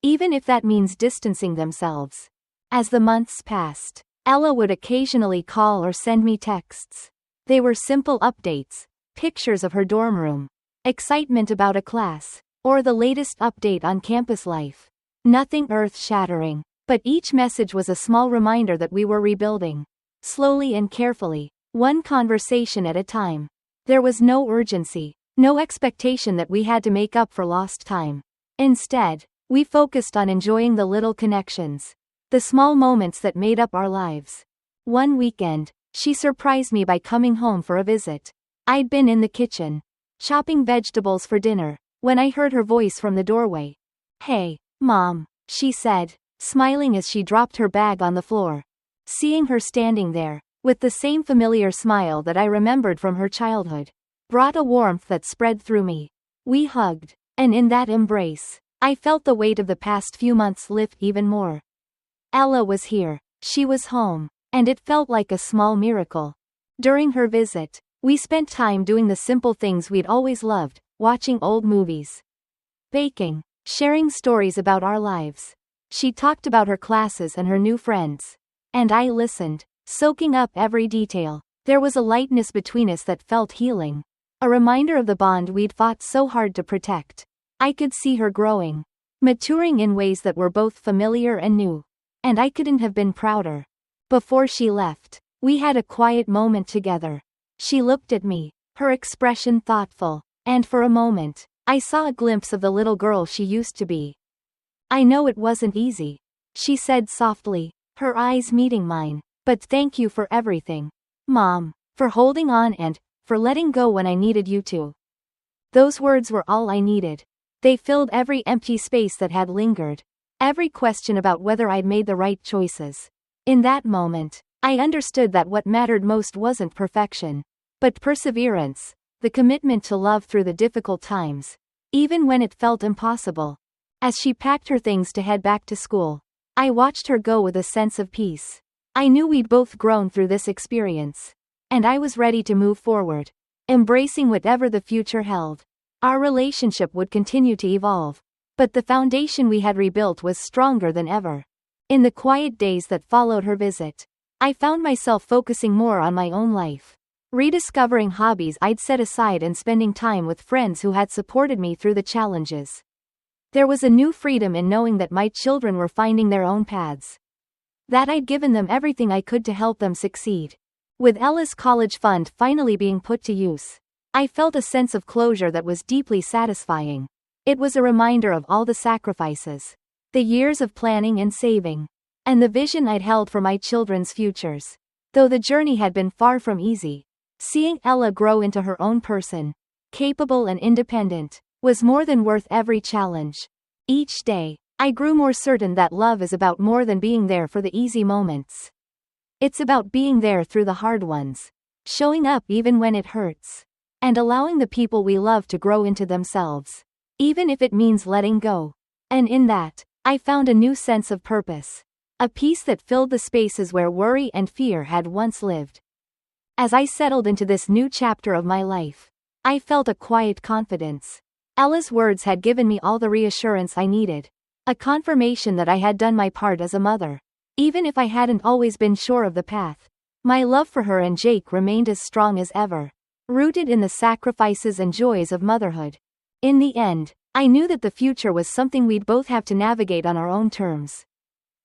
even if that means distancing themselves. As the months passed, Ella would occasionally call or send me texts. They were simple updates, pictures of her dorm room, excitement about a class, or the latest update on campus life. Nothing earth-shattering, but each message was a small reminder that we were rebuilding. Slowly and carefully, one conversation at a time. There was no urgency, no expectation that we had to make up for lost time. Instead, we focused on enjoying the little connections, the small moments that made up our lives. One weekend, she surprised me by coming home for a visit. I'd been in the kitchen, chopping vegetables for dinner, when I heard her voice from the doorway. "Hey, Mom," she said, smiling as she dropped her bag on the floor. Seeing her standing there, with the same familiar smile that I remembered from her childhood, brought a warmth that spread through me. We hugged, and in that embrace, I felt the weight of the past few months lift even more. Ella was here, she was home, and it felt like a small miracle. During her visit, we spent time doing the simple things we'd always loved, watching old movies, baking, sharing stories about our lives. She talked about her classes and her new friends. And I listened, soaking up every detail. There was a lightness between us that felt healing. A reminder of the bond we'd fought so hard to protect. I could see her growing, maturing in ways that were both familiar and new. And I couldn't have been prouder. Before she left, we had a quiet moment together. She looked at me, her expression thoughtful, and for a moment, I saw a glimpse of the little girl she used to be. "I know it wasn't easy," she said softly, her eyes meeting mine, "but thank you for everything, Mom, for holding on and for letting go when I needed you to." Those words were all I needed. They filled every empty space that had lingered, every question about whether I'd made the right choices. In that moment, I understood that what mattered most wasn't perfection, but perseverance, the commitment to love through the difficult times, even when it felt impossible. As she packed her things to head back to school, I watched her go with a sense of peace. I knew we'd both grown through this experience, and I was ready to move forward, embracing whatever the future held. Our relationship would continue to evolve, but the foundation we had rebuilt was stronger than ever. In the quiet days that followed her visit, I found myself focusing more on my own life, rediscovering hobbies I'd set aside and spending time with friends who had supported me through the challenges. There was a new freedom in knowing that my children were finding their own paths, that I'd given them everything I could to help them succeed. With Ella's college fund finally being put to use, I felt a sense of closure that was deeply satisfying. It was a reminder of all the sacrifices, the years of planning and saving, and the vision I'd held for my children's futures. Though the journey had been far from easy, seeing Ella grow into her own person, capable and independent, was more than worth every challenge. Each day, I grew more certain that love is about more than being there for the easy moments. It's about being there through the hard ones, showing up even when it hurts, and allowing the people we love to grow into themselves, even if it means letting go. And in that, I found a new sense of purpose, a peace that filled the spaces where worry and fear had once lived. As I settled into this new chapter of my life, I felt a quiet confidence. Ella's words had given me all the reassurance I needed, a confirmation that I had done my part as a mother. Even if I hadn't always been sure of the path, my love for her and Jake remained as strong as ever, rooted in the sacrifices and joys of motherhood. In the end, I knew that the future was something we'd both have to navigate on our own terms.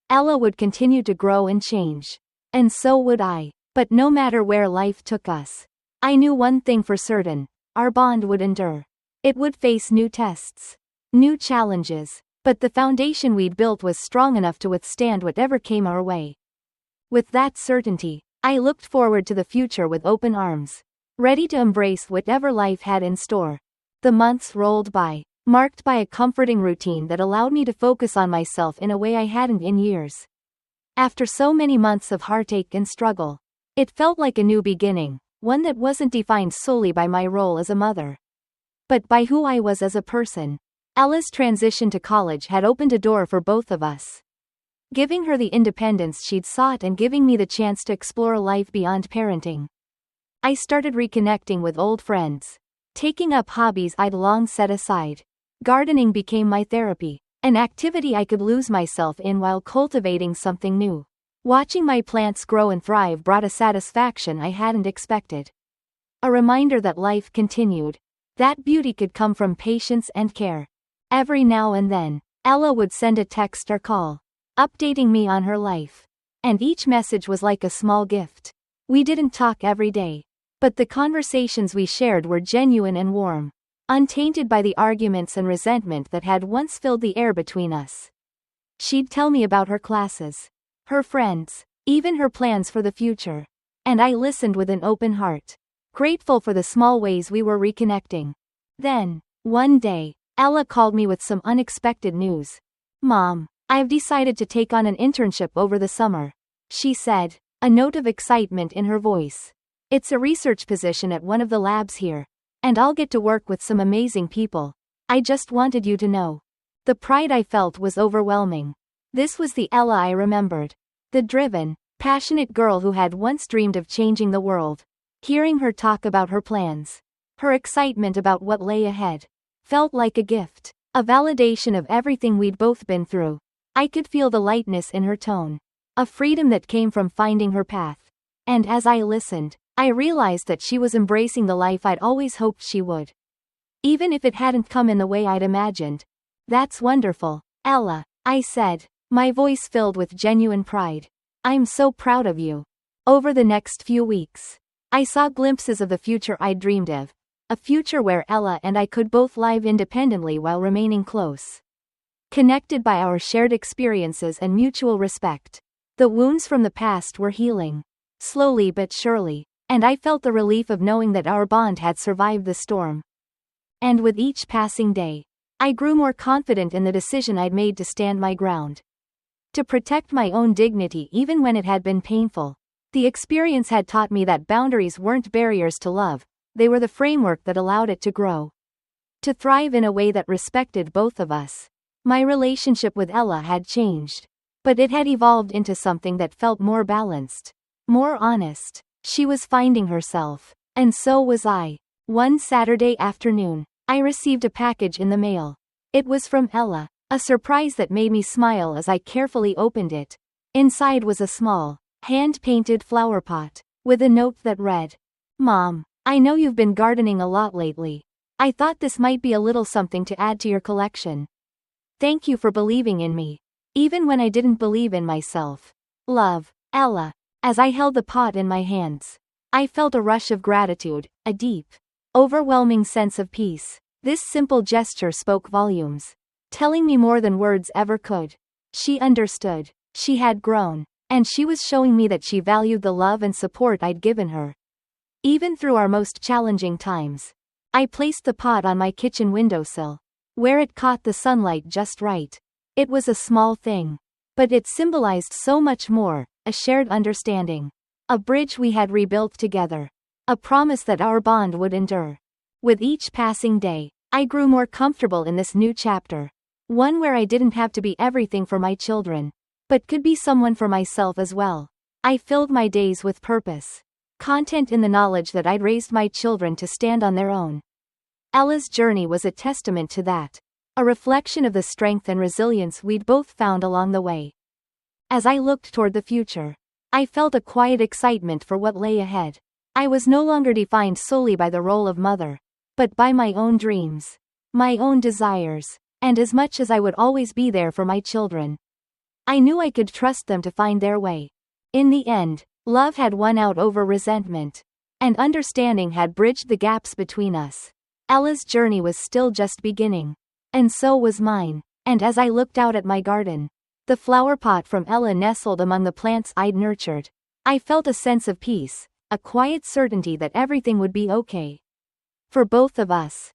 Ella would continue to grow and change, and so would I. But no matter where life took us, I knew one thing for certain: our bond would endure. It would face new tests, new challenges, but the foundation we'd built was strong enough to withstand whatever came our way. With that certainty, I looked forward to the future with open arms, ready to embrace whatever life had in store. The months rolled by, marked by a comforting routine that allowed me to focus on myself in a way I hadn't in years. After so many months of heartache and struggle, it felt like a new beginning, one that wasn't defined solely by my role as a mother, but by who I was as a person. Ella's transition to college had opened a door for both of us, giving her the independence she'd sought and giving me the chance to explore a life beyond parenting. I started reconnecting with old friends, taking up hobbies I'd long set aside. Gardening became my therapy, an activity I could lose myself in while cultivating something new. Watching my plants grow and thrive brought a satisfaction I hadn't expected. A reminder that life continued, that beauty could come from patience and care. Every now and then, Ella would send a text or call, updating me on her life. And each message was like a small gift. We didn't talk every day, but the conversations we shared were genuine and warm, untainted by the arguments and resentment that had once filled the air between us. She'd tell me about her classes, her friends, even her plans for the future. And I listened with an open heart, grateful for the small ways we were reconnecting. Then, one day, Ella called me with some unexpected news. "Mom, I've decided to take on an internship over the summer," she said, a note of excitement in her voice. "It's a research position at one of the labs here, and I'll get to work with some amazing people. I just wanted you to know." The pride I felt was overwhelming. This was the Ella I remembered. The driven, passionate girl who had once dreamed of changing the world. Hearing her talk about her plans, her excitement about what lay ahead, felt like a gift, a validation of everything we'd both been through. I could feel the lightness in her tone, a freedom that came from finding her path. And as I listened, I realized that she was embracing the life I'd always hoped she would. Even if it hadn't come in the way I'd imagined. "That's wonderful, Ella," I said, my voice filled with genuine pride. "I'm so proud of you." Over the next few weeks, I saw glimpses of the future I'd dreamed of, a future where Ella and I could both live independently while remaining close, connected by our shared experiences and mutual respect. The wounds from the past were healing, slowly but surely, and I felt the relief of knowing that our bond had survived the storm. And with each passing day, I grew more confident in the decision I'd made to stand my ground, to protect my own dignity even when it had been painful. The experience had taught me that boundaries weren't barriers to love, they were the framework that allowed it to grow, to thrive in a way that respected both of us. My relationship with Ella had changed, but it had evolved into something that felt more balanced, more honest. She was finding herself, and so was I. One Saturday afternoon, I received a package in the mail. It was from Ella, a surprise that made me smile as I carefully opened it. Inside was a small, hand-painted flower pot, with a note that read, "Mom, I know you've been gardening a lot lately. I thought this might be a little something to add to your collection. Thank you for believing in me, even when I didn't believe in myself. Love, Ella." As I held the pot in my hands, I felt a rush of gratitude, a deep, overwhelming sense of peace. This simple gesture spoke volumes, telling me more than words ever could. She understood, she had grown, and she was showing me that she valued the love and support I'd given her. Even through our most challenging times, I placed the pot on my kitchen windowsill, where it caught the sunlight just right. It was a small thing, but it symbolized so much more, a shared understanding, a bridge we had rebuilt together, a promise that our bond would endure. With each passing day, I grew more comfortable in this new chapter, one where I didn't have to be everything for my children, but could be someone for myself as well. I filled my days with purpose, content in the knowledge that I'd raised my children to stand on their own. Ella's journey was a testament to that, a reflection of the strength and resilience we'd both found along the way. As I looked toward the future, I felt a quiet excitement for what lay ahead. I was no longer defined solely by the role of mother, but by my own dreams, my own desires, and as much as I would always be there for my children, I knew I could trust them to find their way. In the end, love had won out over resentment, and understanding had bridged the gaps between us. Ella's journey was still just beginning, and so was mine. And as I looked out at my garden, the flower pot from Ella nestled among the plants I'd nurtured, I felt a sense of peace, a quiet certainty that everything would be okay. For both of us,